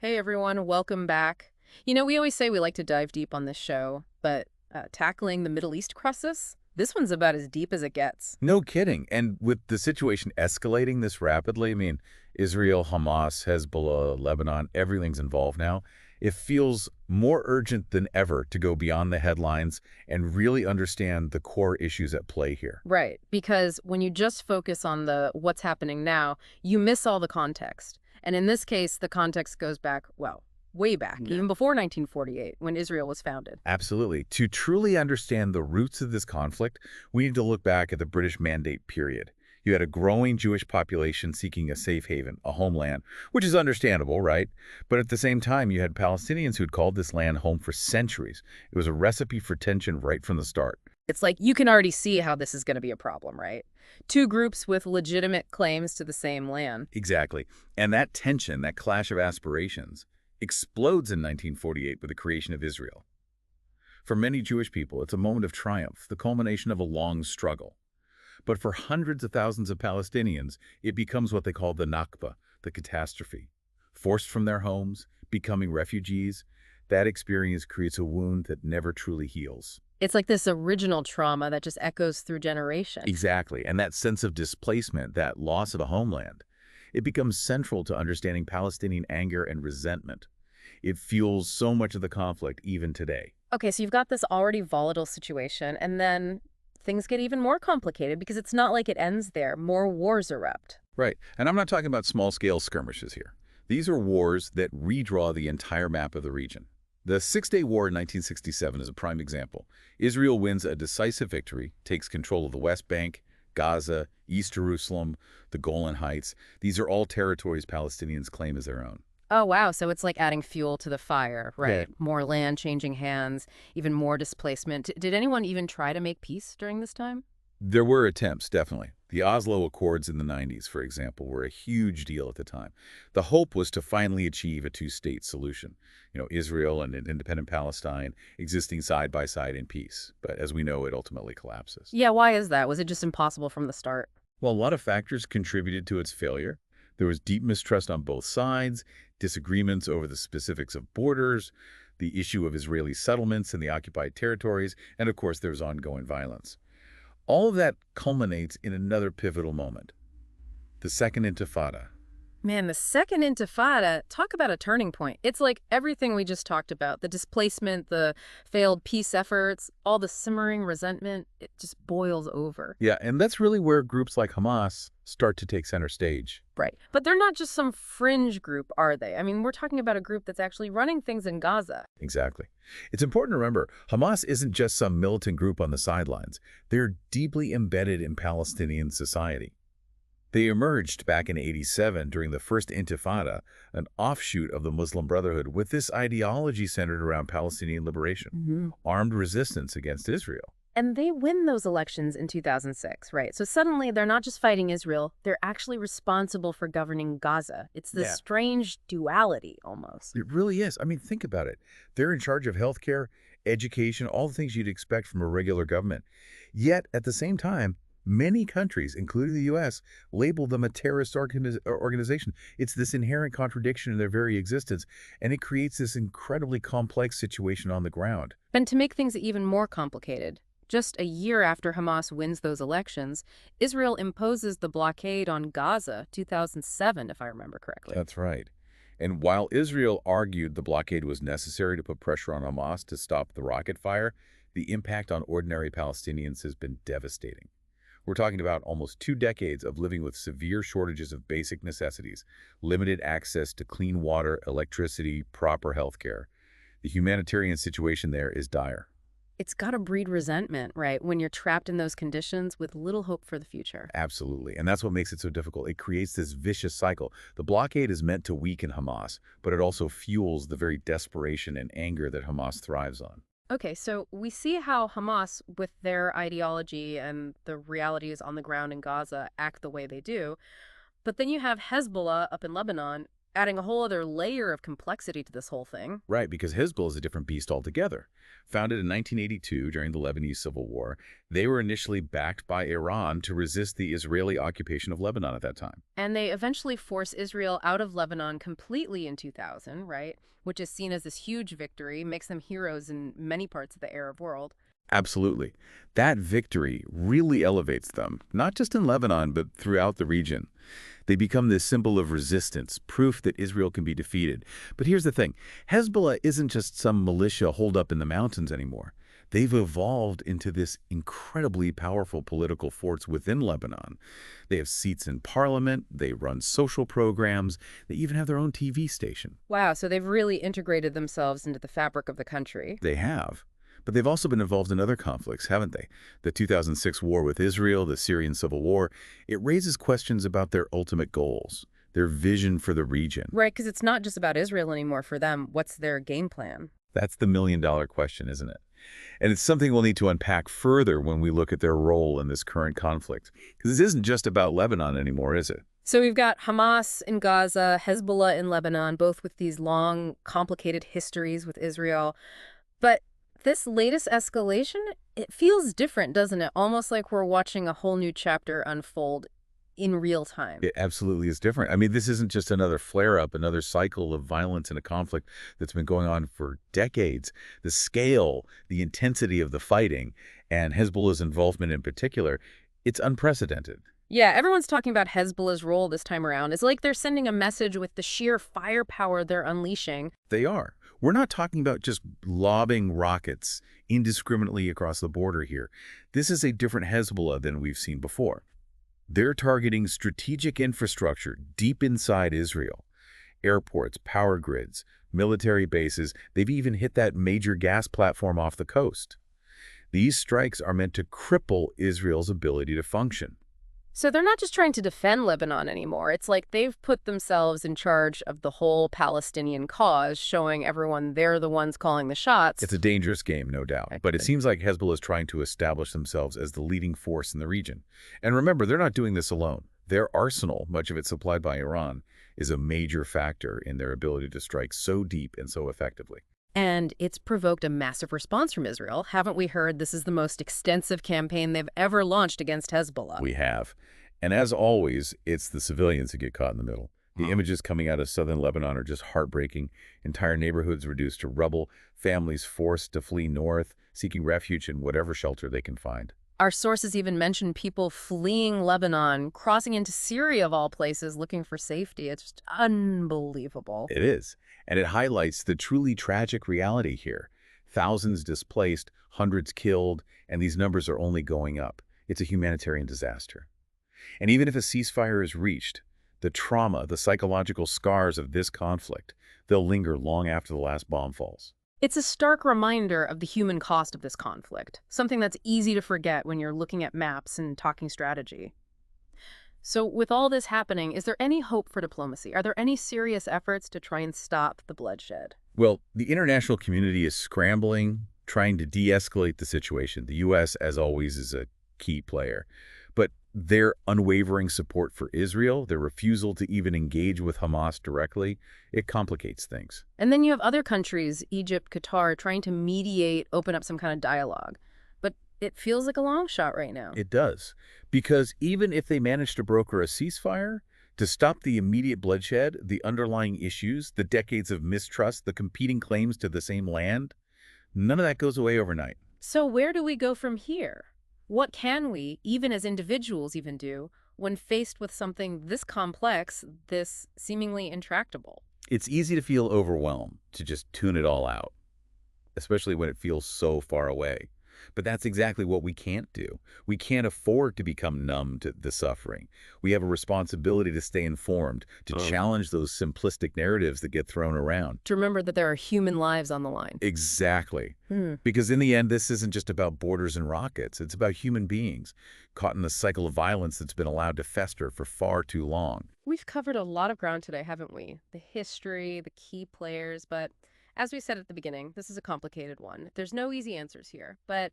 Hey everyone, welcome back. We always say we like to dive deep on this show, but tackling the Middle East crisis, this one's about as deep as it gets. No kidding. And with the situation escalating this rapidly, I mean, Israel, Hamas, Hezbollah, Lebanon, everything's involved now. It feels more urgent than ever to go beyond the headlines and really understand the core issues at play here. Right, because when you just focus on the what's happening now, you miss all the context. And in this case, the context goes back, well, way back, Yeah. even before 1948, when Israel was founded. Absolutely. To truly understand the roots of this conflict, we need to look back at the British Mandate period. You had a growing Jewish population seeking a safe haven, a homeland, which is understandable, right? But at the same time, you had Palestinians who'd called this land home for centuries. It was a recipe for tension right from the start. It's like you can already see how this is going to be a problem, right? Two groups with legitimate claims to the same land. Exactly. And that tension, that clash of aspirations, explodes in 1948 with the creation of Israel. For many Jewish people, it's a moment of triumph, the culmination of a long struggle. But for hundreds of thousands of Palestinians, it becomes what they call the Nakba, the catastrophe. Forced from their homes, becoming refugees, that experience creates a wound that never truly heals. It's like this original trauma that just echoes through generations. Exactly, and that sense of displacement, that loss of a homeland, it becomes central to understanding Palestinian anger and resentment. It fuels so much of the conflict even today. Okay, so you've got this already volatile situation, and then things get even more complicated because it's not like it ends there. More wars erupt. Right, and I'm not talking about small-scale skirmishes here. These are wars that redraw the entire map of the region. The Six-Day War in 1967 is a prime example. Israel wins a decisive victory, takes control of the West Bank, Gaza, East Jerusalem, the Golan Heights. These are all territories Palestinians claim as their own. Oh, wow. So it's like adding fuel to the fire, Yeah. right? More land changing hands, even more displacement. Did anyone even try to make peace during this time? There were attempts, definitely. The Oslo Accords in the 90s, for example, were a huge deal at the time. The hope was to finally achieve a two-state solution. Israel and an independent Palestine existing side by side in peace. But as we know, it ultimately collapses. Yeah, why is that? Was it just impossible from the start? Well, a lot of factors contributed to its failure. There was deep mistrust on both sides, disagreements over the specifics of borders, the issue of Israeli settlements in the occupied territories, and of course there was ongoing violence. All of that culminates in another pivotal moment, the Second Intifada. Man, the Second Intifada, talk about a turning point. It's like everything we just talked about, the displacement, the failed peace efforts, all the simmering resentment, it just boils over. Yeah, and that's really where groups like Hamas start to take center stage. Right. But they're not just some fringe group, are they? I mean, we're talking about a group that's actually running things in Gaza. Exactly. It's important to remember, Hamas isn't just some militant group on the sidelines. They're deeply embedded in Palestinian society. They emerged back in '87 during the First Intifada, an offshoot of the Muslim Brotherhood, with this ideology centered around Palestinian liberation, armed resistance against Israel. And they win those elections in 2006, right? So suddenly they're not just fighting Israel, they're actually responsible for governing Gaza. It's this Yeah. strange duality almost. It really is. I mean, think about it. They're in charge of healthcare, education, all the things you'd expect from a regular government. Yet, at the same time, many countries, including the U.S., label them a terrorist organization. It's this inherent contradiction in their very existence, and it creates this incredibly complex situation on the ground. And to make things even more complicated, just a year after Hamas wins those elections, Israel imposes the blockade on Gaza, 2007, if I remember correctly. That's right. And while Israel argued the blockade was necessary to put pressure on Hamas to stop the rocket fire, the impact on ordinary Palestinians has been devastating. We're talking about almost 2 decades of living with severe shortages of basic necessities, limited access to clean water, electricity, proper health care. The humanitarian situation there is dire. It's got to breed resentment, right? When you're trapped in those conditions with little hope for the future. Absolutely. And that's what makes it so difficult. It creates this vicious cycle. The blockade is meant to weaken Hamas, but it also fuels the very desperation and anger that Hamas thrives on. Okay, so we see how Hamas, with their ideology and the realities on the ground in Gaza, act the way they do. But then you have Hezbollah up in Lebanon adding a whole other layer of complexity to this whole thing. Right, because Hezbollah is a different beast altogether. Founded in 1982 during the Lebanese Civil War, they were initially backed by Iran to resist the Israeli occupation of Lebanon at that time. And they eventually force Israel out of Lebanon completely in 2000, right? Which is seen as this huge victory, makes them heroes in many parts of the Arab world. Absolutely. That victory really elevates them, not just in Lebanon, but throughout the region. They become this symbol of resistance, proof that Israel can be defeated. But here's the thing. Hezbollah isn't just some militia holed up in the mountains anymore. They've evolved into this incredibly powerful political force within Lebanon. They have seats in parliament, they run social programs, they even have their own TV station. Wow, so they've really integrated themselves into the fabric of the country. They have. But they've also been involved in other conflicts, haven't they? The 2006 war with Israel, the Syrian civil war, it raises questions about their ultimate goals, their vision for the region. Right, because it's not just about Israel anymore for them. What's their game plan? That's the million-dollar question, isn't it? And it's something we'll need to unpack further when we look at their role in this current conflict. Because this isn't just about Lebanon anymore, is it? So we've got Hamas in Gaza, Hezbollah in Lebanon, both with these long, complicated histories with Israel. But this latest escalation, it feels different, doesn't it? Almost like we're watching a whole new chapter unfold in real time. It absolutely is different. I mean, this isn't just another flare-up, another cycle of violence and a conflict that's been going on for decades. The scale, the intensity of the fighting, and Hezbollah's involvement in particular, it's unprecedented. Yeah, everyone's talking about Hezbollah's role this time around. It's like they're sending a message with the sheer firepower they're unleashing. They are. We're not talking about just lobbing rockets indiscriminately across the border here. This is a different Hezbollah than we've seen before. They're targeting strategic infrastructure deep inside Israel. Airports, power grids, military bases, they've even hit that major gas platform off the coast. These strikes are meant to cripple Israel's ability to function. So they're not just trying to defend Lebanon anymore. It's like they've put themselves in charge of the whole Palestinian cause, showing everyone they're the ones calling the shots. It's a dangerous game, no doubt, but it seems like Hezbollah is trying to establish themselves as the leading force in the region. And remember, they're not doing this alone. Their arsenal, much of it supplied by Iran, is a major factor in their ability to strike so deep and so effectively. And it's provoked a massive response from Israel. Haven't we heard this is the most extensive campaign they've ever launched against Hezbollah? We have. And as always, it's the civilians who get caught in the middle. The images coming out of southern Lebanon are just heartbreaking. Entire neighborhoods reduced to rubble, families forced to flee north, seeking refuge in whatever shelter they can find. Our sources even mention people fleeing Lebanon, crossing into Syria of all places, looking for safety. It's just unbelievable. It is. And it highlights the truly tragic reality here. Thousands displaced, hundreds killed, and these numbers are only going up. It's a humanitarian disaster. And even if a ceasefire is reached, the trauma, the psychological scars of this conflict, they'll linger long after the last bomb falls. It's a stark reminder of the human cost of this conflict, something that's easy to forget when you're looking at maps and talking strategy. So with all this happening, is there any hope for diplomacy? Are there any serious efforts to try and stop the bloodshed? Well, the international community is scrambling, trying to de-escalate the situation. The U.S., as always, is a key player. But their unwavering support for Israel, their refusal to even engage with Hamas directly, it complicates things. And then you have other countries, Egypt, Qatar, trying to mediate, open up some kind of dialogue. But it feels like a long shot right now. It does. Because even if they manage to broker a ceasefire, to stop the immediate bloodshed, the underlying issues, the decades of mistrust, the competing claims to the same land, none of that goes away overnight. So where do we go from here? What can we, even as individuals, even do when faced with something this complex, this seemingly intractable? It's easy to feel overwhelmed, to just tune it all out, especially when it feels so far away. But that's exactly what we can't do. We can't afford to become numb to the suffering. We have a responsibility to stay informed, to challenge those simplistic narratives that get thrown around. To remember that there are human lives on the line. Exactly. Because in the end, this isn't just about borders and rockets. It's about human beings caught in the cycle of violence that's been allowed to fester for far too long. We've covered a lot of ground today, haven't we? The history, the key players, but as we said at the beginning, this is a complicated one. There's no easy answers here. But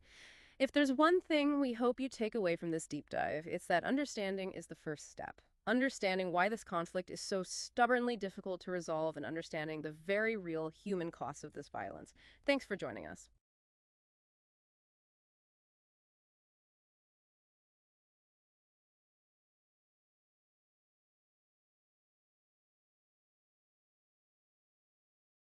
if there's one thing we hope you take away from this deep dive, it's that understanding is the first step. understanding why this conflict is so stubbornly difficult to resolve and understanding the very real human costs of this violence. Thanks for joining us.